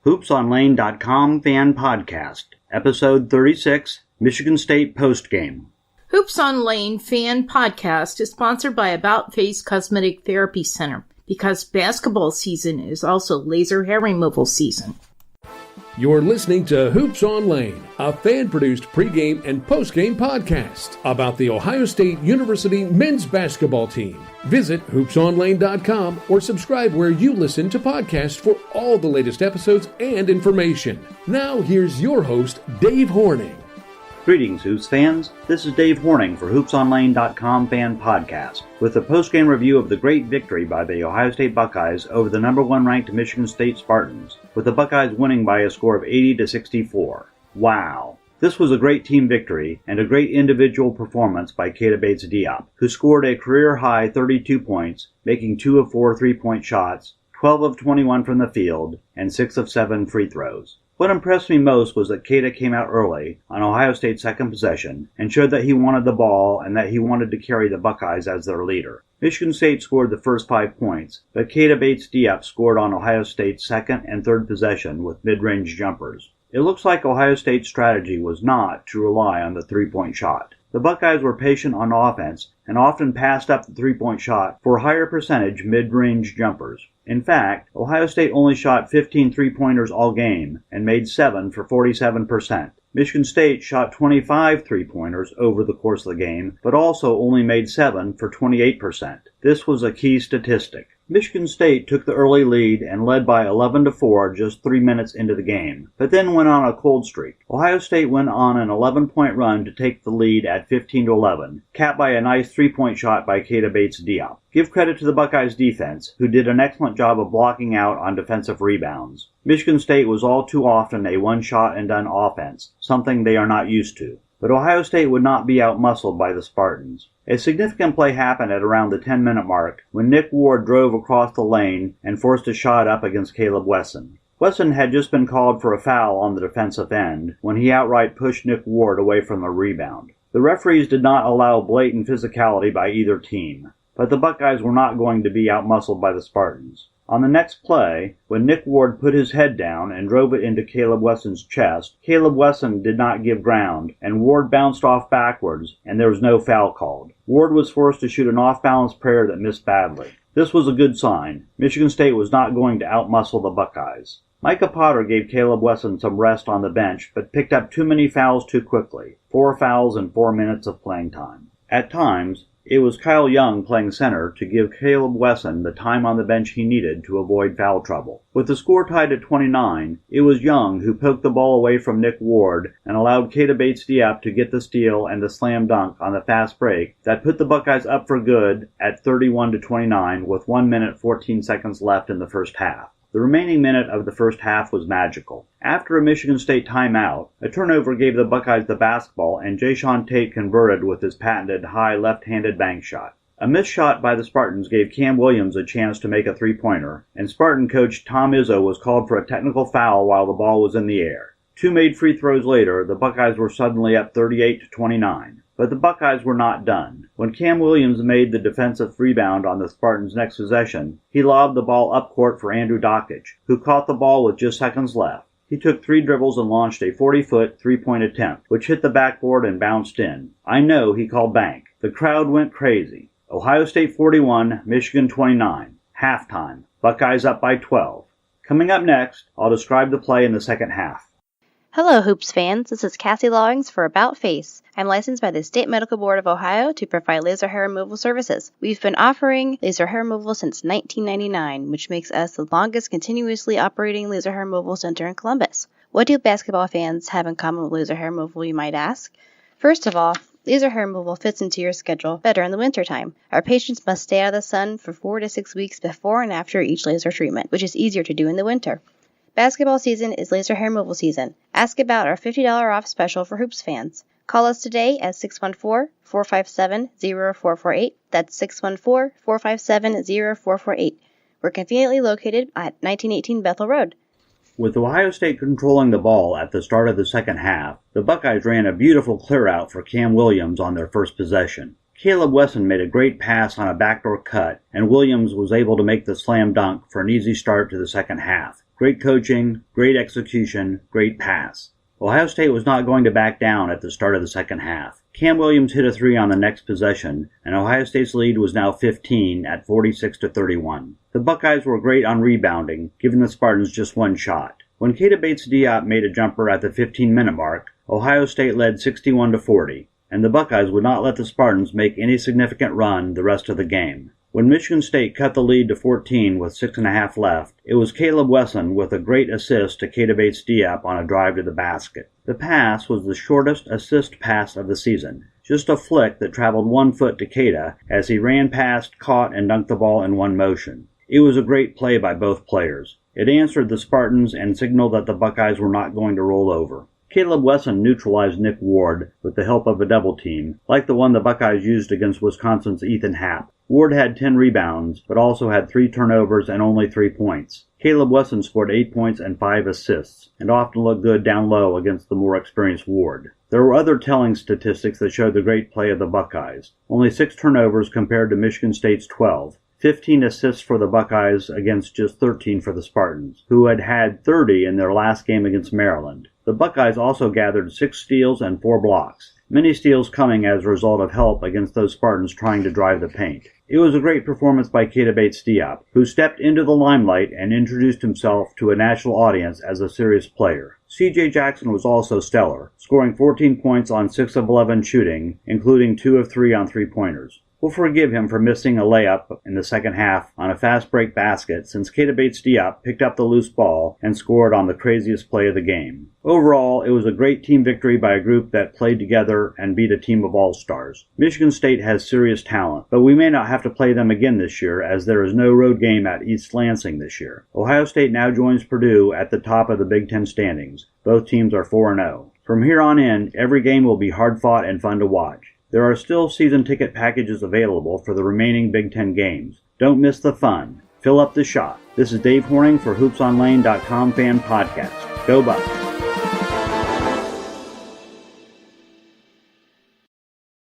HoopsOnLane.com Fan Podcast, Episode 36, Michigan State Postgame. Hoops on Lane Fan Podcast is sponsored by About Face Cosmetic Therapy Center, because basketball season is also laser hair removal season. You're listening to Hoops on Lane, a fan-produced pregame and postgame podcast about the Ohio State University men's basketball team. Visit hoopsonlane.com or subscribe where you listen to podcasts for all the latest episodes and information. Now here's your host, Dave Horning. Greetings, Hoops fans. This is Dave Horning for HoopsOnLane.com Fan Podcast, with a postgame review of the great victory by the Ohio State Buckeyes over the number 1 ranked Michigan State Spartans, with the Buckeyes winning by a score of 80-64. Wow. This was a great team victory and a great individual performance by Keita Bates-Diop, who scored a career-high 32 points, making 2 of 4 three-point shots, 12 of 21 from the field, and 6 of 7 free throws. What impressed me most was that Keita came out early on Ohio State's second possession and showed that he wanted the ball and that he wanted to carry the Buckeyes as their leader. Michigan State scored the first 5 points, but Keita Bates-Diop scored on Ohio State's second and third possession with mid-range jumpers. It looks like Ohio State's strategy was not to rely on the three-point shot. The Buckeyes were patient on offense and often passed up the three-point shot for higher percentage mid-range jumpers. In fact, Ohio State only shot 15 three-pointers all game and made 7 for 47%. Michigan State shot 25 three-pointers over the course of the game, but also only made 7 for 28%. This was a key statistic. Michigan State took the early lead and led by 11-4 just 3 minutes into the game, but then went on a cold streak. Ohio State went on an 11-point run to take the lead at 15-11, capped by a nice three-point shot by Keita Bates-Diop. Give credit to the Buckeyes defense, who did an excellent job of blocking out on defensive rebounds. Michigan State was all too often a one-shot-and-done offense, something they are not used to. But Ohio State would not be outmuscled by the Spartans. A significant play happened at around the 10-minute mark when Nick Ward drove across the lane and forced a shot up against Caleb Wesson. Wesson had just been called for a foul on the defensive end when he outright pushed Nick Ward away from the rebound. The referees did not allow blatant physicality by either team, but the Buckeyes were not going to be outmuscled by the Spartans. On the next play, when Nick Ward put his head down and drove it into Caleb Wesson's chest, Caleb Wesson did not give ground, and Ward bounced off backwards, and there was no foul called. Ward was forced to shoot an off-balance prayer that missed badly. This was a good sign. Michigan State was not going to outmuscle the Buckeyes. Micah Potter gave Caleb Wesson some rest on the bench, but picked up too many fouls too quickly. 4 fouls in 4 minutes of playing time. At times, it was Kyle Young playing center to give Caleb Wesson the time on the bench he needed to avoid foul trouble. With the score tied at 29, it was Young who poked the ball away from Nick Ward and allowed Keita Bates-Diop to get the steal and the slam dunk on the fast break that put the Buckeyes up for good at 31-29 with 1 minute 14 seconds left in the first half. The remaining minute of the first half was magical. After a Michigan State timeout, a turnover gave the Buckeyes the basketball and Jayshawn Tate converted with his patented high left-handed bank shot. A missed shot by the Spartans gave Cam Williams a chance to make a three-pointer, and Spartan coach Tom Izzo was called for a technical foul while the ball was in the air. 2 made free throws later, the Buckeyes were suddenly up 38-29. But the Buckeyes were not done. When Cam Williams made the defensive rebound on the Spartans' next possession, he lobbed the ball up court for Andrew Dockich, who caught the ball with just seconds left. He took 3 dribbles and launched a 40-foot three-point attempt, which hit the backboard and bounced in. I know he called bank. The crowd went crazy. Ohio State 41, Michigan 29. Halftime. Buckeyes up by 12. Coming up next, I'll describe the play in the second half. Hello, Hoops fans. This is Cassie Loggins for About Face. I'm licensed by the State Medical Board of Ohio to provide laser hair removal services. We've been offering laser hair removal since 1999, which makes us the longest continuously operating laser hair removal center in Columbus. What do basketball fans have in common with laser hair removal, you might ask? First of all, laser hair removal fits into your schedule better in the wintertime. Our patients must stay out of the sun for 4 to 6 weeks before and after each laser treatment, which is easier to do in the winter. Basketball season is laser hair removal season. Ask about our $50 off special for Hoops fans. Call us today at 614-457-0448. That's 614-457-0448. We're conveniently located at 1918 Bethel Road. With Ohio State controlling the ball at the start of the second half, the Buckeyes ran a beautiful clear-out for Cam Williams on their first possession. Caleb Wesson made a great pass on a backdoor cut, and Williams was able to make the slam dunk for an easy start to the second half. Great coaching, great execution, great pass. Ohio State was not going to back down at the start of the second half. Cam Williams hit a three on the next possession, and Ohio State's lead was now 15 at 46-31. The Buckeyes were great on rebounding, giving the Spartans just one shot. When Keita Bates-Diop made a jumper at the 15-minute mark, Ohio State led 61-40, and the Buckeyes would not let the Spartans make any significant run the rest of the game. When Michigan State cut the lead to 14 with 6.5 left, it was Caleb Wesson with a great assist to Keita Bates-Diop on a drive to the basket. The pass was the shortest assist pass of the season, just a flick that traveled 1 foot to Keita as he ran past, caught, and dunked the ball in one motion. It was a great play by both players. It answered the Spartans and signaled that the Buckeyes were not going to roll over. Caleb Wesson neutralized Nick Ward with the help of a double team, like the one the Buckeyes used against Wisconsin's Ethan Happ. Ward had 10 rebounds, but also had 3 turnovers and only 3 points. Caleb Wesson scored 8 points and 5 assists, and often looked good down low against the more experienced Ward. There were other telling statistics that showed the great play of the Buckeyes. Only 6 turnovers compared to Michigan State's 12. 15 assists for the Buckeyes against just 13 for the Spartans, who had 30 in their last game against Maryland. The Buckeyes also gathered 6 steals and 4 blocks, many steals coming as a result of help against those Spartans trying to drive the paint. It was a great performance by Keita Bates-Diop, who stepped into the limelight and introduced himself to a national audience as a serious player. C.J. Jackson was also stellar, scoring 14 points on 6 of 11 shooting, including 2 of 3 on three-pointers. We'll forgive him for missing a layup in the second half on a fast break basket since Keita Bates-Diop picked up the loose ball and scored on the craziest play of the game. Overall, it was a great team victory by a group that played together and beat a team of all-stars. Michigan State has serious talent, but we may not have to play them again this year as there is no road game at East Lansing this year. Ohio State now joins Purdue at the top of the Big Ten standings. Both teams are 4-0. From here on in, every game will be hard-fought and fun to watch. There are still season ticket packages available for the remaining Big Ten games. Don't miss the fun. Fill up the shot. This is Dave Horning for HoopsOnLane.com Fan Podcast. Go Bucks!